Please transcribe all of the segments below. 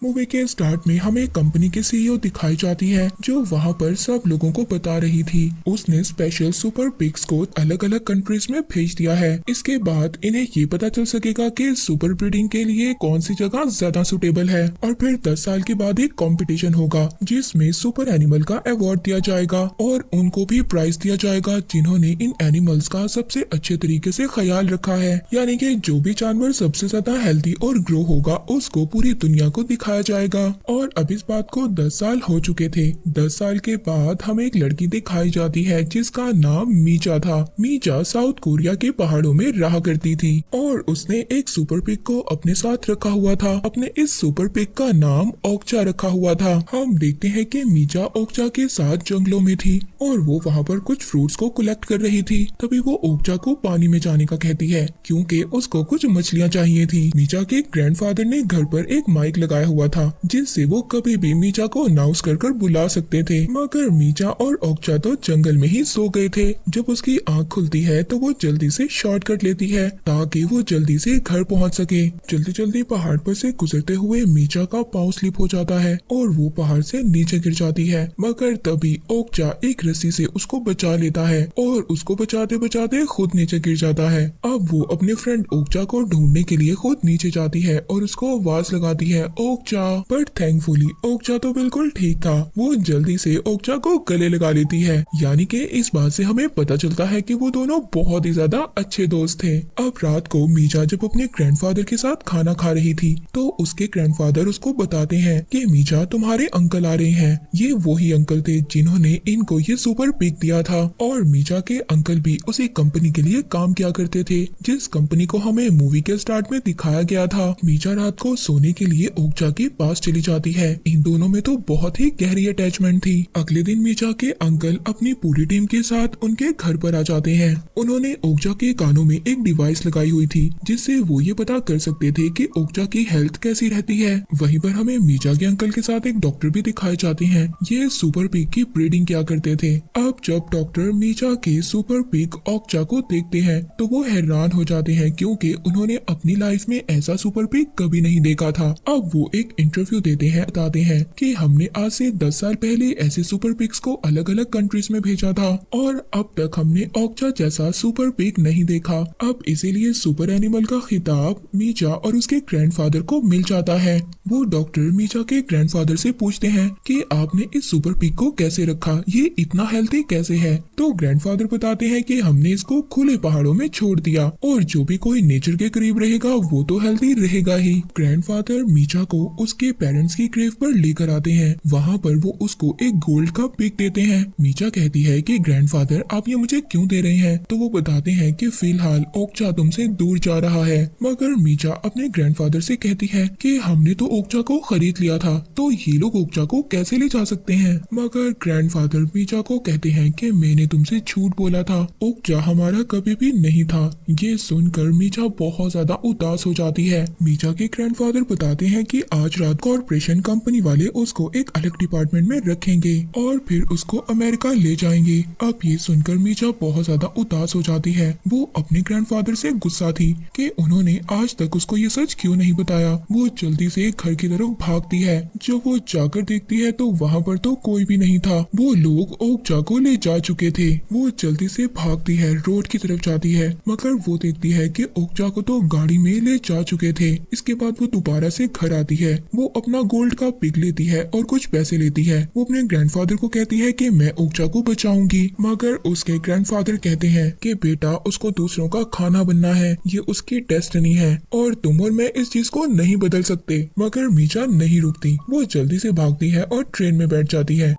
Movie के start में हमें कंपनी की सीईओ दिखाई जाती है जो वहाँ पर सब लोगों को बता रही थी। उसने स्पेशल सुपर पिग्स को अलग अलग कंट्रीज में भेज दिया है। इसके बाद इन्हें ये पता चल सकेगा कि सुपर ब्रीडिंग के लिए कौन सी जगह ज्यादा सुटेबल है और फिर 10 साल के बाद एक कंपटीशन होगा जिसमें सुपर एनिमल का अवार्ड दिया जाएगा और उनको भी प्राइज दिया जाएगा जिन्होंने इन एनिमल्स का सबसे अच्छे तरीके से ख्याल रखा है। यानी कि जो भी जानवर सबसे ज्यादा हेल्दी और ग्रो होगा उसको पूरी दुनिया को दिखाया जाएगा। और अब इस बात को 10 साल हो चुके थे। 10 साल के बाद हमें एक लड़की दिखाई जाती है जिसका नाम मीचा था। मीचा साउथ कोरिया के पहाड़ों में रहा करती थी और उसने एक सुपर पिग को अपने साथ रखा हुआ था। अपने इस सुपर पिग का नाम ओक्चा रखा हुआ था। हम देखते हैं कि मीचा ओक्चा के साथ जंगलों में थी और वो वहाँ पर कुछ फ्रूट्स को कलेक्ट कर रही थी। तभी वो ओक्चा को पानी में जाने का कहती है क्योंकि उसको कुछ मछलियाँ चाहिए थी। मीचा के ग्रैंडफादर ने घर पर एक माइक लगाया हुआ था जिससे वो कभी भी मीचा को अनाउंस कर बुला सकते थे। मगर मीचा और ओक्चा तो जंगल में ही सो गए थे। जब उसकी आंख खुलती है तो वो जल्दी से शॉर्टकट लेती है ताकि वो जल्दी से घर पहुंच सके। जल्दी जल्दी पहाड़ पर से गुजरते हुए मीचा का पाँव स्लिप हो जाता है और वो पहाड़ से नीचे गिर जाती है। मगर तभी ओक्चा एक रस्सी से उसको बचा लेता है और उसको बचाते बचाते खुद नीचे गिर जाता है। अब वो अपने फ्रेंड ओक्चा को ढूंढने के लिए खुद नीचे जाती है और उसको आवाज लगाती है ओक्चा। बट थैंकफुली ओक्चा तो बिल्कुल ठीक था। वो जल्दी से ओक्चा को गले लगा लेती है। यानी कि इस बात से हमें पता चलता है कि वो दोनों बहुत ही ज्यादा अच्छे दोस्त थे। अब रात को मीचा जब अपने ग्रैंडफादर के साथ खाना खा रही थी तो उसके ग्रैंडफादर उसको बताते हैं कि मीचा तुम्हारे अंकल आ रहे हैं। ये वही अंकल थे जिन्होंने इनको ये सुपर पिग दिया था और मीचा के अंकल भी उसी कंपनी के लिए काम किया करते थे जिस कंपनी को हमें मूवी के स्टार्ट में दिखाया गया था। मीचा रात को सोने के लिए ओक्चा के पास चली जाती है। इन दोनों में तो बहुत ही गहरी अटैचमेंट थी। अगले दिन मीचा के अंकल अपनी पूरी टीम के साथ उनके घर पर आ जाते हैं। उन्होंने ओक्चा के कानों में एक डिवाइस लगाई हुई थी जिससे वो ये पता कर सकते थे कि ओक्चा की हेल्थ कैसी रहती है। वहीं पर हमें मीचा के अंकल के साथ एक डॉक्टर भी दिखाए जाते हैं। ये सुपर पिग की ब्रीडिंग किया करते थे। अब जब डॉक्टर मीचा के सुपर पिग ओक्चा को देखते हैं तो वो हैरान हो जाते हैं क्योंकि उन्होंने अपनी लाइफ में ऐसा सुपर पिग कभी नहीं देखा था। अब वो एक इंटरव्यू देते हैं, बताते हैं कि हमने आज से 10 साल पहले ऐसे सुपर पिग्स को अलग अलग कंट्रीज में भेजा था और अब तक हमने ओक्चा जैसा सुपर पिग नहीं देखा। अब इसीलिए सुपर एनिमल का खिताब मीचा और उसके ग्रैंडफादर को मिल जाता है। वो डॉक्टर मीचा के ग्रैंडफादर से पूछते हैं कि आपने इस सुपर पिग को कैसे रखा, ये इतना हेल्थी कैसे है। तो ग्रैंडफादर बताते हैं कि हमने इसको खुले पहाड़ों में छोड़ दिया और जो भी कोई नेचर के करीब रहेगा वो तो हेल्थी रहेगा ही। ग्रैंडफादर मीचा को उसके पेरेंट्स की ग्रेव पर लेकर आते हैं। वहाँ पर वो उसको एक गोल्ड का पिग देते हैं। मीचा कहती है कि ग्रैंडफादर आप ये मुझे क्यों दे रहे हैं। तो वो बताते हैं कि फिलहाल ओक्चा तुमसे दूर जा रहा है। मगर मीचा अपने ग्रैंडफादर से कहती है कि हमने तो ओक्चा को खरीद लिया था तो ये लोग ओक्चा को कैसे ले जा सकते हैं। मगर ग्रैंडफादर मीचा को कहते हैं कि मैंने तुमसे झूठ बोला था, ओक्चा हमारा कभी भी नहीं था। ये सुनकर मीचा बहुत ज्यादा उदास हो जाती है। मीचा के ग्रैंडफादर बताते हैं कि आज रात कॉर्पोरेशन कंपनी वाले उसको एक अलग डिपार्टमेंट में रखेंगे और फिर उसको अमेरिका ले जाएंगे। अब ये सुनकर मीचा बहुत ज्यादा उदास हो जाती है। वो अपने ग्रैंडफादर से गुस्सा थी कि उन्होंने आज तक उसको ये सच क्यों नहीं बताया। वो जल्दी से घर की तरफ भागती है। जब वो जाकर देखती है तो वहाँ पर तो कोई भी नहीं था। वो लोग ओक्चा को ले जा चुके थे। वो जल्दी से भागती है, रोड की तरफ जाती है मगर वो देखती है कि ओक्चा को तो गाड़ी में ले जा चुके थे। इसके बाद वो दोबारा से घर आती है। वो अपना गोल्ड का पिग लेती है और कुछ पैसे लेती है। वो अपने ग्रैंडफादर को कहती है कि मैं ओक्चा को बचाऊंगी। मगर उसके ग्रैंडफादर कहते हैं कि बेटा उसको दूसरों का खाना बनना है, ये उसकी डेस्टिनी है और तुम और मैं इस चीज को नहीं बदल सकते। मगर मीचा नहीं रुकती। वो जल्दी से भागती है और ट्रेन में बैठ जाती है।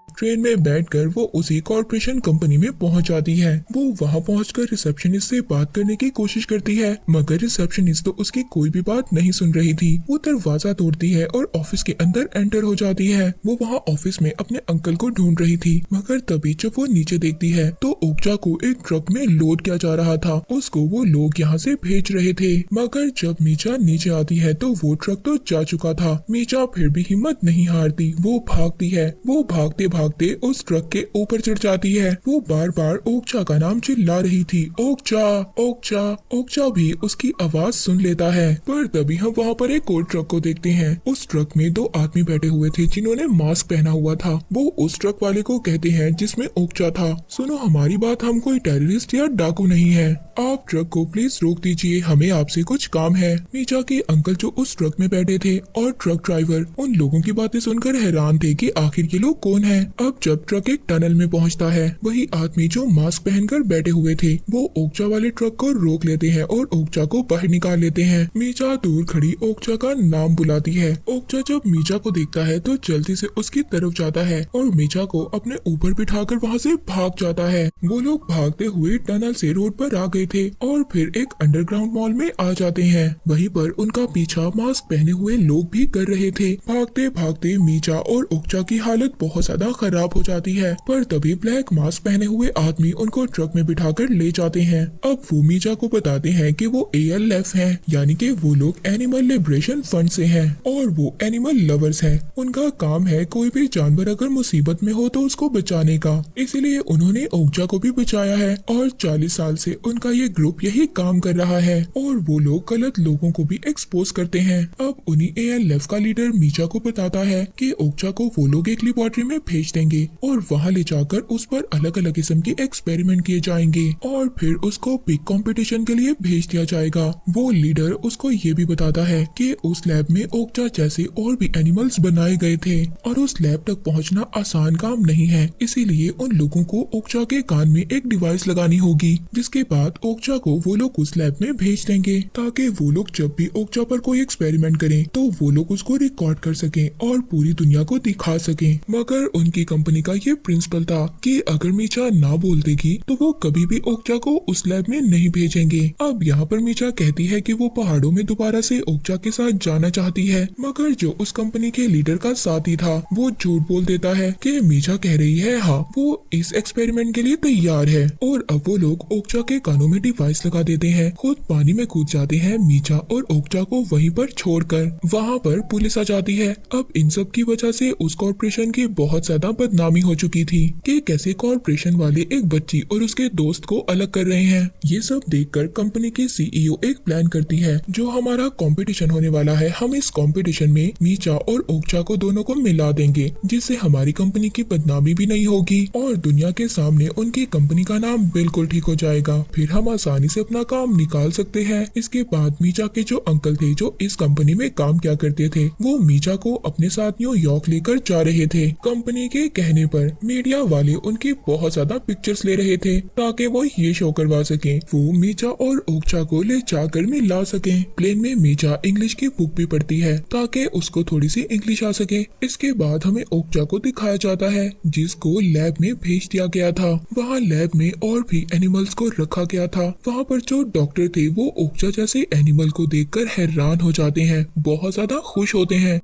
ट्रेन में बैठकर वो उसी कॉर्पोरेशन कंपनी में पहुंच जाती है। वो वहां पहुंचकर रिसेप्शनिस्ट से बात करने की कोशिश करती है मगर रिसेप्शनिस्ट तो उसकी कोई भी बात नहीं सुन रही थी। वो दरवाजा तोड़ती है और ऑफिस के अंदर एंटर हो जाती है। वो वहां ऑफिस में अपने अंकल को ढूंढ रही थी मगर तभी जब वो नीचे देखती है तो ओक्चा को एक ट्रक में लोड किया जा रहा था। उसको वो लोग यहाँ से भेज रहे थे। मगर जब मीचा नीचे आती है तो वो ट्रक तो जा चुका था। मीचा फिर भी हिम्मत नहीं हारती। वो भागती है। वो भागते भागते उस ट्रक के ऊपर चढ़ जाती है। वो बार बार ओक्चा का नाम चिल्ला रही थी, ओक्चा ओक्चा। ओक्चा भी उसकी आवाज सुन लेता है। पर तभी हम वहाँ पर एक और ट्रक को देखते हैं। उस ट्रक में दो आदमी बैठे हुए थे जिन्होंने मास्क पहना हुआ था। वो उस ट्रक वाले को कहते हैं जिसमें ओक्चा था, सुनो हमारी बात, हम कोई टेररिस्ट या डाकू नहीं है, आप ट्रक को प्लीज रोक दीजिए, हमें आपसे कुछ काम है। मीचा के अंकल जो उस ट्रक में बैठे थे और ट्रक ड्राइवर उन लोगों की बातें सुनकर हैरान थे कि आखिर ये लोग कौन हैं। अब जब ट्रक एक टनल में पहुंचता है, वही आदमी जो मास्क पहनकर बैठे हुए थे वो ओक्चा वाले ट्रक को रोक लेते हैं और ओक्चा को बाहर निकाल लेते हैं। मीचा दूर खड़ी ओक्चा का नाम बुलाती है। ओक्चा जब मीचा को देखता है तो जल्दी से उसकी तरफ जाता है और मीचा को अपने ऊपर बिठाकर वहाँ से भाग जाता है। वो लोग भागते हुए टनल से रोड पर आ गए थे और फिर एक अंडरग्राउंड मॉल में आ जाते हैं। वहीं पर उनका पीछा मास्क पहने हुए लोग भी कर रहे थे। भागते भागते मीचा और ओक्चा की हालत बहुत ज्यादा खराब हो जाती है। पर तभी ब्लैक मास्क पहने हुए आदमी उनको ट्रक में बिठाकर ले जाते हैं। अब वो मीचा को बताते हैं कि वो ALF हैं, यानी कि वो लोग एनिमल लिबरेशन फंड से हैं और वो एनिमल लवर्स हैं। उनका काम है कोई भी जानवर अगर मुसीबत में हो तो उसको बचाने का, इसीलिए उन्होंने ओक्चा को भी बचाया है और 40 साल से उनका ये ग्रुप यही काम कर रहा है और वो लोग गलत लोगों को भी एक्सपोज करते हैं। अब उन्हीं ALF का लीडर मीचा को बताता है कि ओक्चा को वो लोग एक लेबोरेटरी में भेज देंगे और वहाँ ले जाकर उस पर अलग अलग किस्म के एक्सपेरिमेंट किए जाएंगे और फिर उसको बिग कंपटीशन के लिए भेज दिया जाएगा। वो लीडर उसको ये भी बताता है कि उस लैब में ओक्चा जैसे और भी एनिमल्स बनाए गए थे और उस लैब तक पहुँचना आसान काम नहीं है, इसीलिए उन लोगों को ओक्चा के कान में एक डिवाइस लगानी होगी, जिसके बाद ओक्चा को वो लोग उस लैब में भेज देंगे ताकि वो लोग जब भी ओक्चा पर कोई एक्सपेरिमेंट करें तो वो लोग उसको रिकॉर्ड कर सकें और पूरी दुनिया को दिखा सकें। मगर उनकी कंपनी का ये प्रिंसिपल था कि अगर मीचा ना बोल देगी तो वो कभी भी ओक्चा को उस लैब में नहीं भेजेंगे। अब यहाँ पर मीचा कहती है कि वो पहाड़ों में दोबारा से ओक्चा के साथ जाना चाहती है, मगर जो उस कंपनी के लीडर का साथी था वो झूठ बोल देता है कि मीचा कह रही है हाँ वो इस एक्सपेरिमेंट के लिए तैयार है। और अब वो लोग ओक्चा के कानों में डिवाइस लगा देते हैं, खुद पानी में कूद जाते हैं मीचा और ओक्चा को वहीं पर छोड़कर। वहाँ पर पुलिस आ जाती है। अब इन सब की वजह से उस कॉर्पोरेशन की बहुत ज्यादा बदनामी हो चुकी थी कि कैसे कॉर्पोरेशन वाले एक बच्ची और उसके दोस्त को अलग कर रहे हैं। ये सब देखकर कंपनी की CEO एक प्लान करती है, जो हमारा कंपटीशन होने वाला है हम इस कंपटीशन में मीचा और ओक्चा को दोनों को मिला देंगे, जिससे हमारी कंपनी की बदनामी भी नहीं होगी और दुनिया के सामने उनकी कंपनी का नाम बिल्कुल ठीक हो जाएगा। फिर हम आसानी से अपना काम निकाल सकते हैं। इसके बाद मीचा के जो अंकल थे जो इस कंपनी में काम किया करते थे वो मीचा को अपने साथ न्यूयॉर्क लेकर जा रहे थे। कंपनी के कहने पर मीडिया वाले उनकी बहुत ज्यादा पिक्चर्स ले रहे थे ताकि वो ये शो करवा सके वो मीचा और ओक्चा को ले जाकर मिला सके। प्लेन में मीचा इंग्लिश की बुक भी पढ़ती है ताकि उसको थोड़ी सी इंग्लिश आ सके। इसके बाद हमें ओक्चा को दिखाया जाता है जिसको लैब में भेज दिया गया था। वहाँ लैब में और भी एनिमल्स को रखा गया था। वहाँ पर जो डॉक्टर थे वो ओक्चा जैसे एनिमल को देखकर हैरान हो जाते हैं, बहुत ज्यादा खुश होते हैं।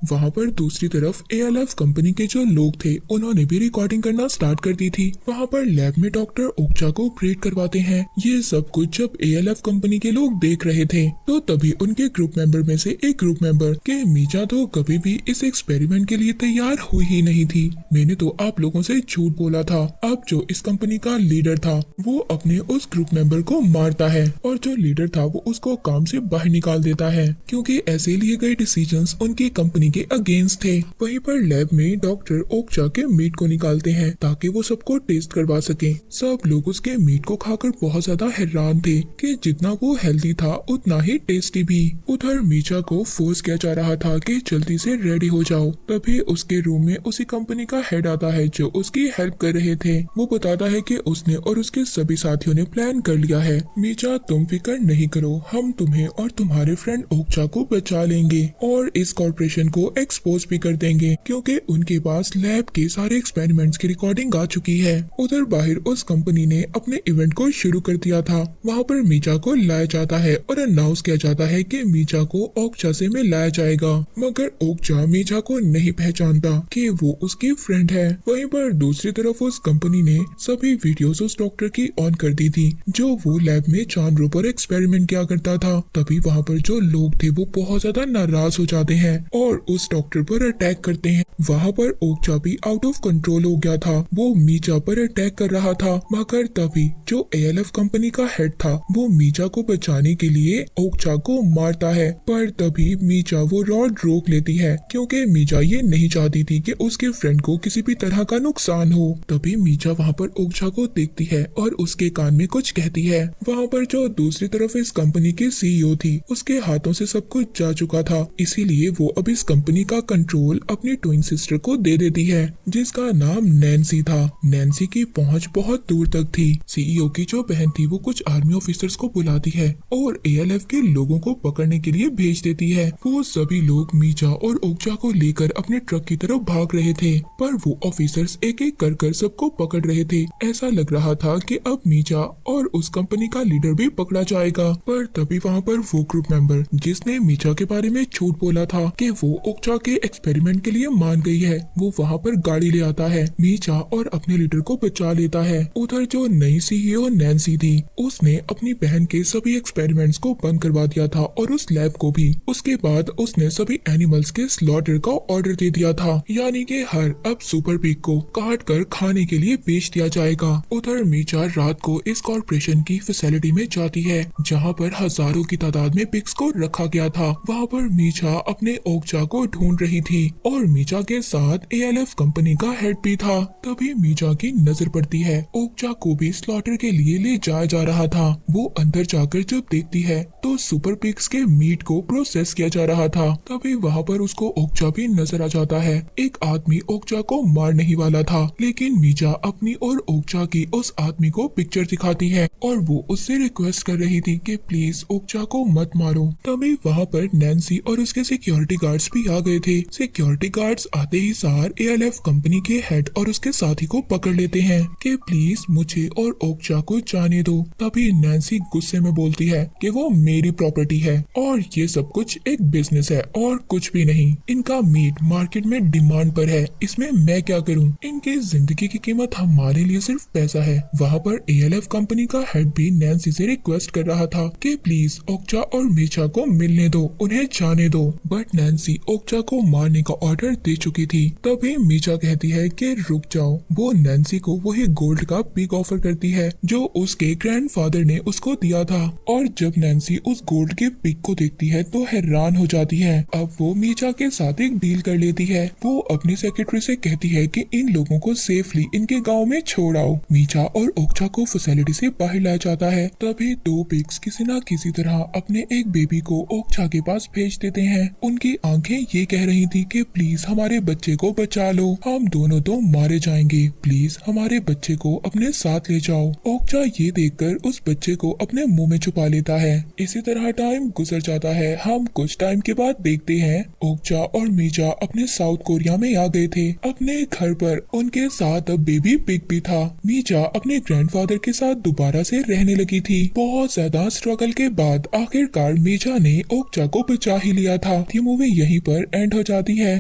वहाँ पर दूसरी तरफ ALF कंपनी के जो लोग थे उन्होंने भी रिकॉर्डिंग करना स्टार्ट कर दी थी। वहाँ पर लैब में डॉक्टर ओक्चा को ऑपरेट करवाते हैं। ये सब कुछ जब ALF कंपनी के लोग देख रहे थे तो तभी उनके ग्रुप मेंबर में से एक ग्रुप मेंबर के मीचा तो कभी भी इस एक्सपेरिमेंट के लिए तैयार हुई ही नहीं थी, मैंने तो आप लोगों से झूठ बोला था। अब जो इस कंपनी का लीडर था वो अपने उस ग्रुप मेंबर को मारता है और जो लीडर था वो उसको काम से बाहर निकाल देता है क्योंकि ऐसे लिए गए डिसीजंस उनकी कंपनी के अगेंस्ट थे। वहीं पर लैब में डॉक्टर ओक्चा के मीट को निकालते हैं ताकि वो सबको टेस्ट करवा सके। सब लोग उसके मीट को खाकर बहुत ज्यादा हैरान थे कि जितना वो हेल्दी था उतना ही टेस्टी भी। उधर मीचा को फोर्स किया जा रहा था कि जल्दी से रेडी हो जाओ। तभी उसके रूम में उसी कंपनी का हेड आता है जो उसकी हेल्प कर रहे थे। वो बताता है कि उसने और उसके सभी साथियों ने प्लान कर लिया है। मीचा तुम फिक्र नहीं करो, हम तुम्हें और तुम्हारे फ्रेंड ओक्चा को बचा लेंगे और इस कॉर्पोरेशन को एक्सपोज भी कर देंगे क्योंकि उनके पास लैब के सारे एक्सपेरिमेंट्स की रिकॉर्डिंग आ चुकी है। उधर बाहर उस कंपनी ने अपने इवेंट को शुरू कर दिया था। वहाँ पर मीचा को लाया जाता है और अनाउंस किया जाता है कि मीचा को ओक्चा से मिलाया जाएगा, मगर ओक्चा मीचा को नहीं पहचानता कि वो उसकी फ्रेंड है। वहीं पर दूसरी तरफ उस कंपनी ने सभी वीडियोस उस डॉक्टर की ऑन कर दी थी जो वो लैब में जानवरों पर एक्सपेरिमेंट किया करता था। तभी वहाँ पर जो लोग थे वो बहुत ज्यादा नाराज हो जाते हैं और उस डॉक्टर पर अटैक करते हैं। वहाँ पर ओक्चा भी आउट ऑफ कंट्रोल हो गया था। वो मीचा पर अटैक कर रहा था, मगर तभी जो एएलएफ कंपनी का हेड था वो मीचा को बचाने के लिए ओक्चा को मारता है। पर तभी मीचा वो रॉड रोक लेती है, क्योंकि मीचा ये नहीं चाहती थी कि उसके फ्रेंड को किसी भी तरह का नुकसान हो। तभी मीचा वहाँ पर ओक्चा को देखती है और उसके कान में कुछ कहती है। वहाँ पर जो दूसरी तरफ इस कंपनी के सीईओ थी, उसके हाथों से सब कुछ जा चुका था, इसीलिए वो अब इस कंपनी का कंट्रोल अपनी ट्विन सिस्टर को दे देती है, जिसका नाम नैन्सी था। नैन्सी की पहुंच बहुत दूर तक थी। सीईओ की जो बहन थी वो कुछ आर्मी ऑफिसर्स को बुलाती है और एएलएफ के लोगों को पकड़ने के लिए भेज देती है। वो सभी लोग मीचा और ओक्चा को लेकर अपने ट्रक की तरफ भाग रहे थे, पर वो ऑफिसर्स एक एक कर सबको पकड़ रहे थे। ऐसा लग रहा था कि अब मीचा और उस कंपनी का लीडर भी पकड़ा जाएगा। पर तभी वहाँ पर वो ग्रुप मेंबर जिसने मीचा के बारे में झूठ बोला था कि वो ओक्चा के एक्सपेरिमेंट के लिए मान गई है, वो वहाँ पर गाड़ी ले आता है। मीचा और अपने लीडर को बचा लेता है। उधर जो नई सीईओ नैन्सी थी, उसने अपनी बहन के सभी एक्सपेरिमेंट्स को बंद करवा दिया था और उस लैब को भी। उसके बाद उसने सभी एनिमल्स के स्लॉटर का ऑर्डर दे दिया था, यानी कि हर अब सुपर पिग को काट कर खाने के लिए बेच दिया जाएगा। उधर मीचा रात को इस कॉर्पोरेशन की फैसिलिटी में जाती है, जहाँ पर हजारों की तादाद में पिग्स को रखा गया था। वहाँ पर मीचा अपने ओक्चा को ढूंढ रही थी और मीचा के साथ एएलएफ कंपनी का हेड भी था। तभी मीचा की नजर पड़ती है। ओक्चा को भी स्लॉटर के लिए ले जाया जा रहा था। वो अंदर जाकर जब देखती है तो सुपर पिग्स के मीट को प्रोसेस किया जा रहा था। तभी वहाँ पर उसको ओक्चा भी नजर आ जाता है। एक आदमी ओक्चा को मारने ही वाला था, लेकिन मीचा अपनी और ओक्चा की उस आदमी को पिक्चर दिखाती है और वो उससे रिक्वेस्ट कर रही थी कि प्लीज ओक्चा को मत मारो। तभी वहाँ पर नैन्सी और उसके सिक्योरिटी गार्ड्स भी आ गए थे। सिक्योरिटी गार्ड्स आते ही सार एएलएफ कंपनी के हेड और उसके साथी को पकड़ लेते हैं कि प्लीज मुझे और ओक्चा को जाने दो। तभी नैन्सी गुस्से में बोलती है कि वो मेरी प्रॉपर्टी है और ये सब कुछ एक बिजनेस है और कुछ भी नहीं। इनका मीट मार्केट में डिमांड पर है, इसमें मैं क्या करूं? इनकी जिंदगी की कीमत हमारे लिए सिर्फ पैसा है। वहाँ पर एएलएफ कंपनी का हेड भी नैन्सी से रिक्वेस्ट कर रहा था कि प्लीज ओक्चा और मीचा को मिलने दो, उन्हें जाने दो। बट नैन्सी ओक्चा को मारने का ऑर्डर दे चुकी थी। तभी मीचा कहती है कि रुक जाओ। वो नैन्सी को वही गोल्ड का पिग ऑफर करती है जो उसके ग्रैंडफादर ने उसको दिया था। और जब नैन्सी उस गोल्ड के पिग को देखती है तो हैरान हो जाती है। अब वो मीचा के साथ एक डील कर लेती है। वो अपनी सेक्रेटरी से कहती है कि इन लोगों को सेफली इनके गांव में छोड़ आओ। मीचा और ओक्चा को फैसिलिटी से बाहर लाया जाता है। तभी दो पिग्स किसी न किसी तरह अपने एक बेबी को ओक्चा के पास भेज देते हैं। उनकी आंखें ये कह रही थी कि प्लीज हमारे बच्चे को बचा लो, हम दोनों तो मारे जाएंगे, प्लीज हमारे बच्चे को अपने साथ ले जाओ। ओक्चा ये देखकर उस बच्चे को अपने मुंह में छुपा लेता है। इसी तरह टाइम गुजर जाता है। हम कुछ टाइम के बाद देखते हैं ओक्चा और मीचा अपने साउथ कोरिया में आ गए थे अपने घर पर। उनके साथ अब बेबी पिग भी था। मीचा अपने ग्रैंडफादर के साथ दोबारा से रहने लगी थी। बहुत ज्यादा स्ट्रगल के बाद आखिरकार मीचा ने ओक्चा को बचा ही लिया था। ये मूवी यहीं पर एंड हो जाती है।